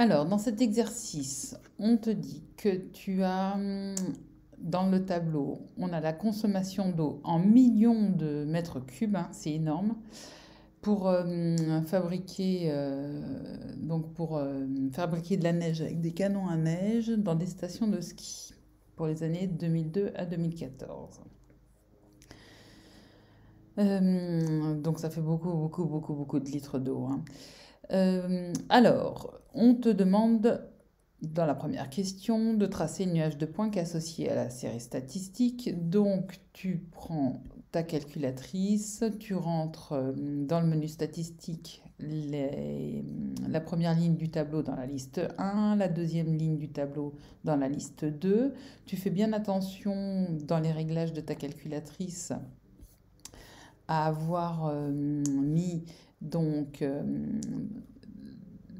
Alors, dans cet exercice, on te dit que tu as dans le tableau, on a la consommation d'eau en millions de mètres cubes, hein, c'est énorme, pour fabriquer de la neige avec des canons à neige dans des stations de ski pour les années 2002 à 2014. Donc ça fait beaucoup de litres d'eau, hein. Alors, on te demande dans la première question de tracer le nuage de points qui est associé à la série statistique. Donc, tu prends ta calculatrice, tu rentres dans le menu statistique la première ligne du tableau dans la liste 1, la deuxième ligne du tableau dans la liste 2. Tu fais bien attention dans les réglages de ta calculatrice à avoir mis donc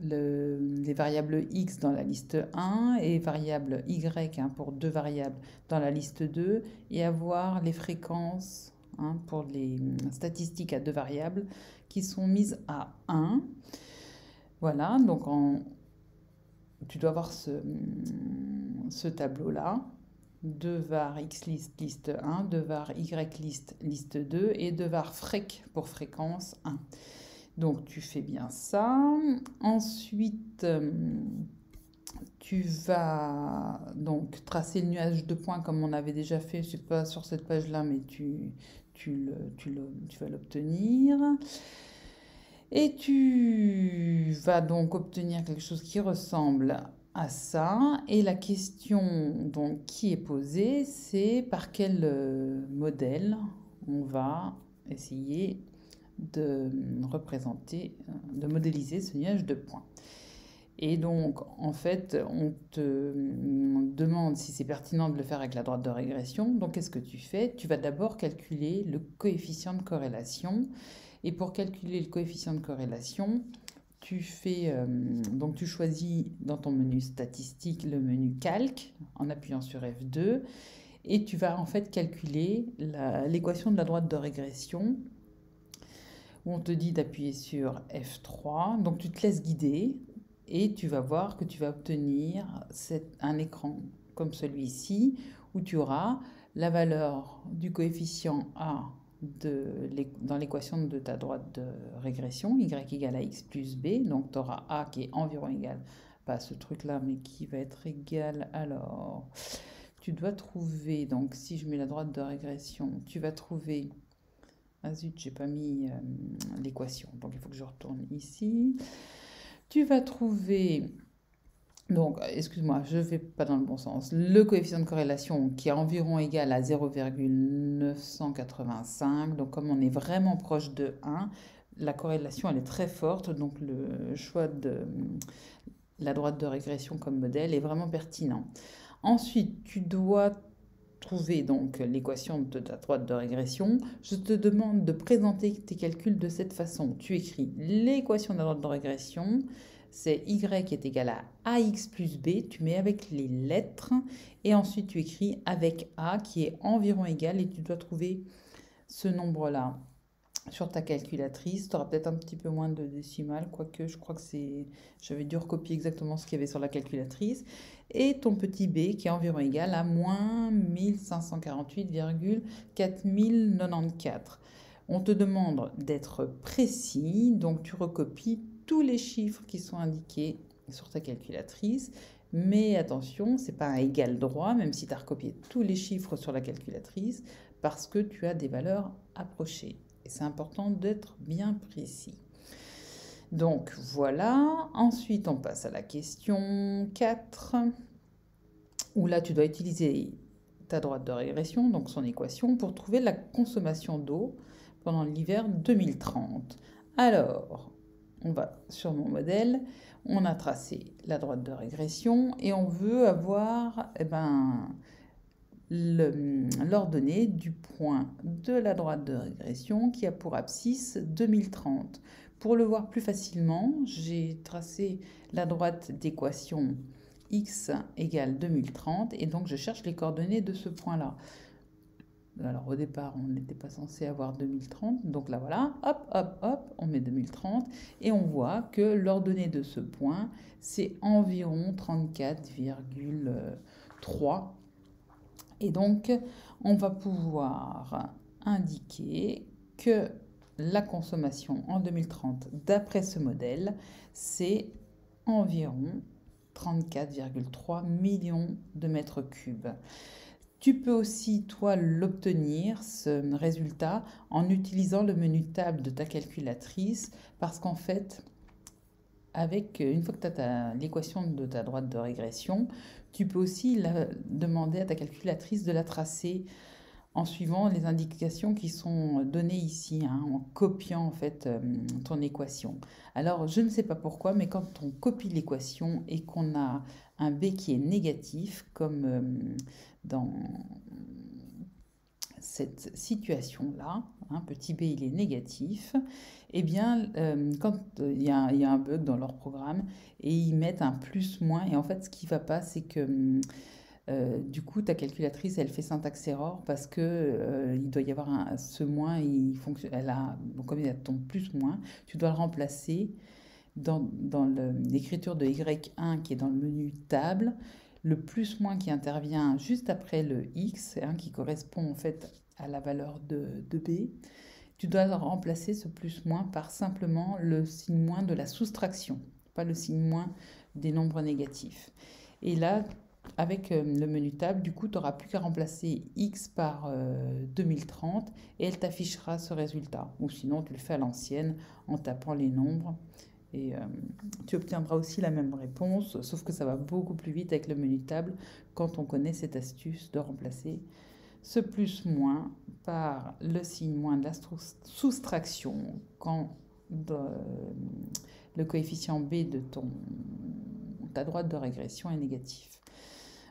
les variables x dans la liste 1 et variable y, hein, pour deux variables dans la liste 2 et avoir les fréquences, hein, pour les statistiques à deux variables qui sont mises à 1. Voilà, donc tu dois avoir ce tableau-là. 2 var x liste 1, 2 var y liste 2 et 2 var frec pour fréquence 1. Donc tu fais bien ça. Ensuite, tu vas donc tracer le nuage de points comme on avait déjà fait. Je ne sais pas sur cette page-là, mais tu vas l'obtenir. Et tu vas donc obtenir quelque chose qui ressemble à ça. Et la question donc, qui est posée, c'est par quel modèle on va essayer de représenter, de modéliser ce nuage de points. Et donc, en fait, on te demande si c'est pertinent de le faire avec la droite de régression. Donc, qu'est-ce que tu fais? Tu vas d'abord calculer le coefficient de corrélation. Et pour calculer le coefficient de corrélation, tu choisis dans ton menu statistique le menu calque en appuyant sur F2 et tu vas en fait calculer l'équation de la droite de régression où on te dit d'appuyer sur F3. Donc tu te laisses guider et tu vas voir que tu vas obtenir un écran comme celui-ci où tu auras la valeur du coefficient A dans l'équation de ta droite de régression, y égale à x plus b, donc tu auras a qui est environ égal, pas ce truc-là, mais qui va être égal, alors, tu dois trouver, donc si je mets la droite de régression, tu vas trouver, ah zut, j'ai pas mis l'équation, donc il faut que je retourne ici, tu vas trouver... Donc, excuse-moi, je ne vais pas dans le bon sens. Le coefficient de corrélation qui est environ égal à 0,985. Donc, comme on est vraiment proche de 1, la corrélation, elle est très forte. Donc, le choix de la droite de régression comme modèle est vraiment pertinent. Ensuite, tu dois trouver donc l'équation de ta droite de régression. Je te demande de présenter tes calculs de cette façon. Tu écris l'équation de la droite de régression, c'est y est égal à ax plus b, tu mets avec les lettres, et ensuite tu écris avec a qui est environ égal, et tu dois trouver ce nombre-là sur ta calculatrice. Tu auras peut-être un petit peu moins de décimales, quoique je crois que j'avais dû recopier exactement ce qu'il y avait sur la calculatrice, et ton petit b qui est environ égal à moins 1548,4094. On te demande d'être précis, donc tu recopies tous les chiffres qui sont indiqués sur ta calculatrice. Mais attention, ce n'est pas un égal droit, même si tu as recopié tous les chiffres sur la calculatrice, parce que tu as des valeurs approchées. Et c'est important d'être bien précis. Donc voilà, ensuite on passe à la question 4, où là tu dois utiliser ta droite de régression, donc son équation, pour trouver la consommation d'eau pendant l'hiver 2030. Alors, on va sur mon modèle, on a tracé la droite de régression et on veut avoir l'ordonnée du point de la droite de régression qui a pour abscisse 2030. Pour le voir plus facilement, j'ai tracé la droite d'équation x égale 2030 et donc je cherche les coordonnées de ce point-là. Alors au départ, on n'était pas censé avoir 2030, donc là voilà, hop, hop, hop, on met 2030 et on voit que l'ordonnée de ce point, c'est environ 34,3. Et donc, on va pouvoir indiquer que la consommation en 2030, d'après ce modèle, c'est environ 34,3 millions de mètres cubes. Tu peux aussi, toi, l'obtenir, ce résultat, en utilisant le menu table de ta calculatrice, parce qu'en fait, une fois que tu as l'équation de ta droite de régression, tu peux aussi demander à ta calculatrice de la tracer en suivant les indications qui sont données ici, hein, en copiant en fait ton équation. Alors, je ne sais pas pourquoi, mais quand on copie l'équation et qu'on a un b qui est négatif, comme dans cette situation-là, hein, petit b il est négatif, eh bien, quand il y a un bug dans leur programme et ils mettent un plus moins, et en fait, ce qui ne va pas, c'est que du coup, ta calculatrice, elle fait syntaxe error parce que il doit y avoir ce moins, il fonctionne, donc comme il y a ton plus moins, tu dois le remplacer dans l'écriture de Y1 qui est dans le menu table, le plus moins qui intervient juste après le X, hein, qui correspond en fait à la valeur de B. Tu dois remplacer ce plus moins par simplement le signe moins de la soustraction, pas le signe moins des nombres négatifs. Et là, avec le menu table, du coup, tu n'auras plus qu'à remplacer X par 2030 et elle t'affichera ce résultat. Ou sinon, tu le fais à l'ancienne en tapant les nombres et tu obtiendras aussi la même réponse, sauf que ça va beaucoup plus vite avec le menu table quand on connaît cette astuce de remplacer ce plus moins par le signe moins de la soustraction quand le coefficient B de ta droite de régression est négatif.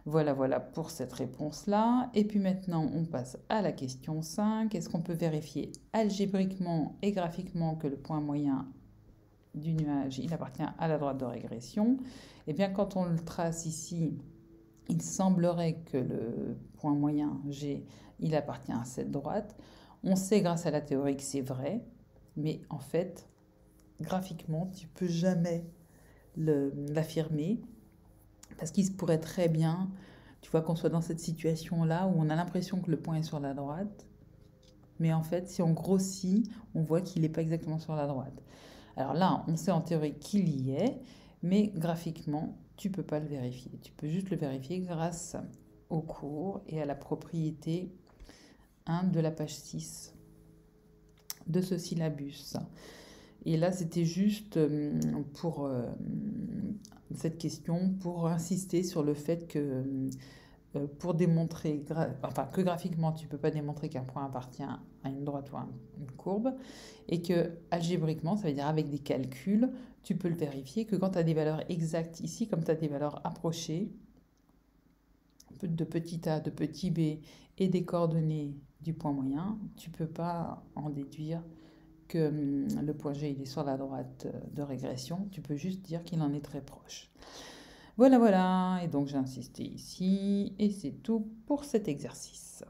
Voilà, voilà pour cette réponse-là. Et puis maintenant, on passe à la question 5. Est-ce qu'on peut vérifier algébriquement et graphiquement que le point moyen du nuage, il appartient à la droite de régression? Eh bien, quand on le trace ici, il semblerait que le point moyen G, il appartient à cette droite. On sait grâce à la théorie que c'est vrai, mais en fait, graphiquement, tu ne peux jamais l'affirmer, parce qu'il se pourrait très bien, tu vois, qu'on soit dans cette situation-là où on a l'impression que le point est sur la droite, mais en fait, si on grossit, on voit qu'il n'est pas exactement sur la droite. Alors là, on sait en théorie qu'il y est, mais graphiquement, tu ne peux pas le vérifier. Tu peux juste le vérifier grâce au cours et à la propriété 1 de la page 6 de ce syllabus. Et là, c'était juste pour cette question, pour insister sur le fait que pour démontrer, que graphiquement, tu ne peux pas démontrer qu'un point appartient à une droite ou à une courbe, et que algébriquement, ça veut dire avec des calculs, tu peux le vérifier que quand tu as des valeurs exactes ici, comme tu as des valeurs approchées, de petit a, de petit b, et des coordonnées du point moyen, tu ne peux pas en déduire que le point G il est sur la droite de régression, tu peux juste dire qu'il en est très proche. Voilà, voilà, et donc j'ai insisté ici, et c'est tout pour cet exercice.